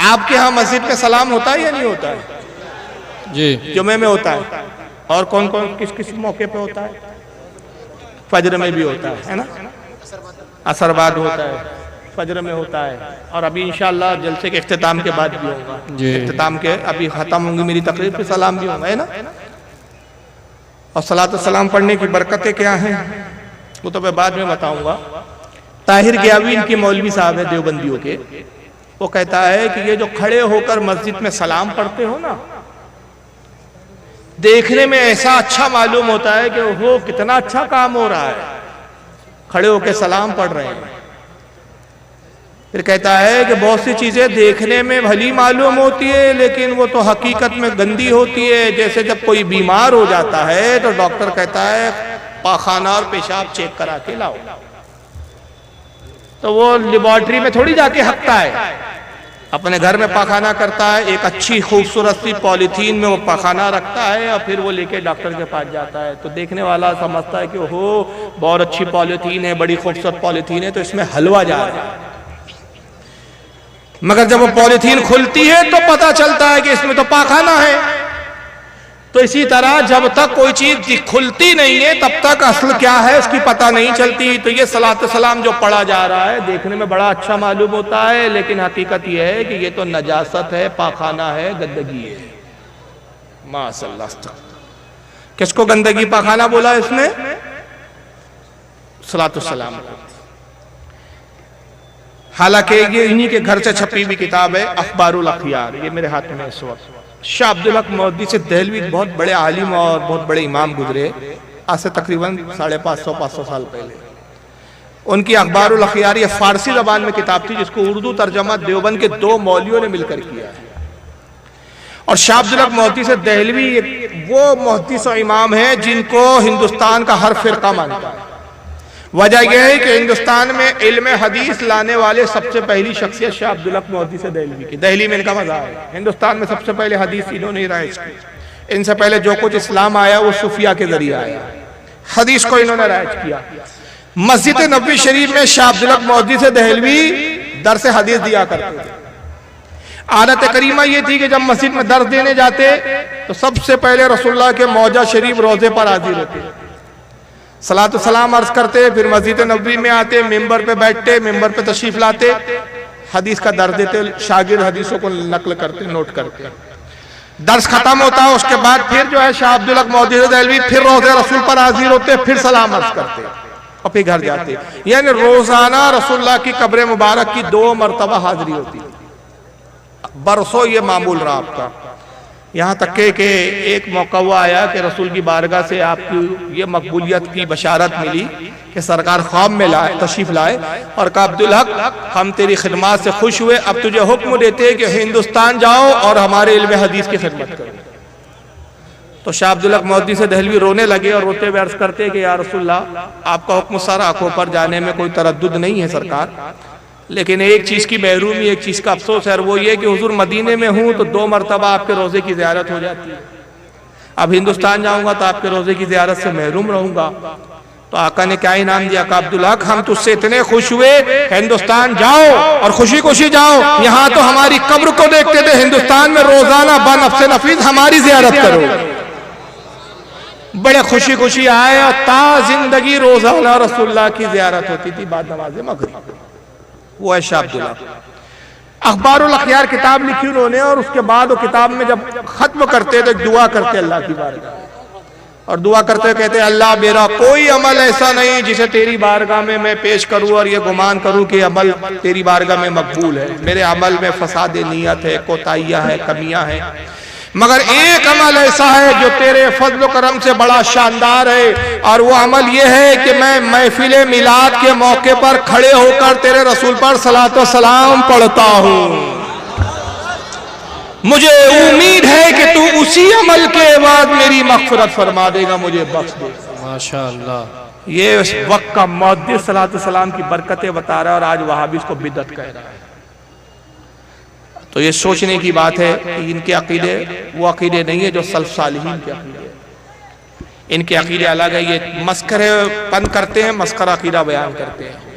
آپ کے ہاں مسجد میں سلام ہوتا ہے یا نہیں ہوتا ہے؟ جی جمعے میں ہوتا ہے، اور کون کون کس موقع پہ ہوتا ہے؟ فجر میں بھی ہوتا ہے نا، عصر بعد ہوتا ہے، فجر میں ہوتا ہے، اور ابھی انشاءاللہ جلسے کے اختتام کے بعد بھی ہوگا۔ اختتام کے ابھی ختم ہوں گی میری تقریر پہ سلام بھی ہوگا، ہے نا؟ اور صلاۃ السلام پڑھنے کی برکتیں کیا ہیں وہ تو میں بعد میں بتاؤں گا۔ طاہر گیاوی ان کی مولوی صاحب ہے دیوبندیوں کے، وہ کہتا ہے کہ یہ جو کھڑے ہو کر مسجد میں سلام پڑھتے ہو نا، دیکھنے میں ایسا اچھا معلوم ہوتا ہے کہ وہ کتنا اچھا کام ہو رہا ہے، کھڑے ہو کے سلام پڑھ رہے ہیں۔ پھر کہتا ہے کہ بہت سی چیزیں دیکھنے میں بھلی معلوم ہوتی ہے لیکن وہ تو حقیقت میں گندی ہوتی ہے، جیسے جب کوئی بیمار ہو جاتا ہے تو ڈاکٹر کہتا ہے پاخانہ اور پیشاب چیک کرا کے لاؤ، تو وہ لیبارٹری میں تھوڑی جا کے ہکتا ہے، اپنے گھر میں پاخانہ کرتا ہے، ایک اچھی خوبصورت سی پولیتھین میں وہ پاخانہ رکھتا ہے اور پھر وہ لے کے ڈاکٹر کے پاس جاتا ہے، تو دیکھنے والا سمجھتا ہے کہ بہت اچھی پولیتھین ہے، بڑی خوبصورت پولیتھین ہے، تو اس میں حلوہ جا رہا ہے۔ مگر جب وہ پولیتھین کھلتی ہے تو پتہ چلتا ہے کہ اس میں تو پاخانہ ہے۔ تو اسی طرح جب تک کوئی چیز کھلتی نہیں ہے تب تک اصل کیا ہے اس کی پتہ نہیں چلتی۔ تو یہ صلاۃ السلام جو پڑھا جا رہا ہے دیکھنے میں بڑا اچھا معلوم ہوتا ہے، لیکن حقیقت یہ ہے کہ یہ تو نجاست ہے، پاخانہ ہے، گندگی ہے۔ ماشاء اللہ، کس کو گندگی پاخانہ بولا اس نے؟ صلاۃ السلام کو۔ حالانکہ یہ انہی کے گھر سے چھپی ہوئی کتاب ہے اخبار الاخیار، یہ میرے ہاتھ میں اس وقت۔ شاہ عبدالحق محدث دہلوی بہت بڑے عالم اور بہت بڑے امام گزرے، آج سے تقریباً 550 سال پہلے۔ ان کی اخبار الاخیار یہ فارسی زبان میں کتاب تھی جس کو اردو ترجمہ دیوبند کے 2 مولویوں نے مل کر کیا ہے۔ اور شاہ عبدالحق محدث دہلوی وہ محدث و امام ہیں جن کو ہندوستان کا ہر فرقہ مانتا ہے۔ وجہ یہ ہے کہ ہندوستان میں علم حدیث لانے والے سب سے پہلی شخصیت شاہ عبدالحق محدث دہلوی کی، دہلی میں ان کا مزار ہے۔ ہندوستان میں سب سے پہلے حدیث انہوں نے رائج کی، ان سے پہلے جو کچھ اسلام آیا وہ صوفیہ کے ذریعے آیا، حدیث کو انہوں نے رائج کیا۔ مسجد نبوی شریف میں شاہ عبدالحق محدث دہلوی درس حدیث دیا کرتے تھے۔ عادت کریمہ یہ تھی کہ جب مسجد میں درس دینے جاتے تو سب سے پہلے رسول اللہ کے موضع شریف روضے پر حاضر ہوتے، صلاۃ السلام عرض کرتے، پھر مسجد نبوی میں آتے، ممبر پہ بیٹھتے، ممبر پہ تشریف لاتے، حدیث کا درس دیتے، شاگرد حدیثوں کو نقل کرتے، نوٹ کرتے۔ درس ختم ہوتا اس کے بعد پھر جو ہے شاہ عبدالحق محدث دہلوی پھر روضہ رسول پر حاضر ہوتے، پھر سلام عرض کرتے اور پھر گھر جاتے۔ یعنی روزانہ رسول اللہ کی قبر مبارک کی 2 مرتبہ حاضری ہوتی، برسوں یہ معمول رہا آپ کا۔ یہاں تک کہ ایک موقع ہوا آیا کہ رسول کی بارگاہ سے آپ کی یہ مقبولیت کی بشارت ملی کہ سرکار خواب میں تشریف لائے اور کہا عبدالحق ہم تیری خدمات سے خوش ہوئے، اب تجھے حکم دیتے کہ ہندوستان جاؤ اور ہمارے علم حدیث کی خدمت کرو۔ تو شاہ عبدالحق محدث دہلوی رونے لگے اور روتے ہوئے عرض کرتے کہ یا رسول اللہ آپ کا حکم سر آنکھوں پر، جانے میں کوئی تردد نہیں ہے سرکار، لیکن ایک چیز کی محرومی، ایک چیز کا افسوس ہے، وہ یہ کہ حضور مدینے میں ہوں تو 2 مرتبہ آپ کے روزے کی زیارت ہو جاتی ہے، اب ہندوستان جاؤں گا تو آپ کے روزے کی زیارت سے محروم رہوں گا۔ تو آقا نے کیا انعام دیا؟ کہا عبدالحق ہم تجھ سے اتنے خوش ہوئے، ہندوستان جاؤ اور خوشی خوشی جاؤ، یہاں تو ہماری قبر کو دیکھتے تھے، ہندوستان میں روزانہ بنفس نفیس ہماری زیارت کرو۔ بڑے خوشی خوشی آئے اور تا زندگی روزانہ رسول اللہ کی زیارت ہوتی تھی بعد نماز مغرب۔ وہ ہے شاہ عبدالحق۔ اخبار الاخیار کتاب لکھی انہوں نے، اور اس کے بعد وہ کتاب میں جب ختم کرتے تو ایک دعا کرتے اللہ کی بارگاہ اور دعا کرتے کہتے اللہ میرا کوئی عمل ایسا نہیں جسے تیری بارگاہ میں پیش کروں اور یہ گمان کروں کہ عمل تیری بارگاہ میں مقبول ہے، میرے عمل میں فساد نیت ہے، کوتاہیاں ہیں، کمیاں ہیں، مگر ایک عمل ایسا ہے جو تیرے فضل و کرم سے بڑا شاندار ہے، اور وہ عمل یہ ہے کہ میں محفل میلاد کے موقع پر کھڑے ہو کر تیرے رسول پر صلاۃ و سلام پڑھتا ہوں، مجھے امید ہے کہ تو اسی عمل کے بعد میری مغفرت فرما دے گا، مجھے بخش دے گا۔ ماشاءاللہ، یہ اس وقت کا محدث صلاۃ و سلام کی برکتیں بتا رہا ہے، اور آج وہابی اس کو بدعت کہہ رہا ہے۔ تو یہ سوچنے کی بات ہے کہ ان کے عقیدے وہ عقیدے نہیں ہے جو سلف صالحین کے عقیدے ہیں، ان کے عقیدے الگ ہے، یہ مسخرے پن کرتے ہیں، مسخرہ عقیدہ بیان کرتے ہیں۔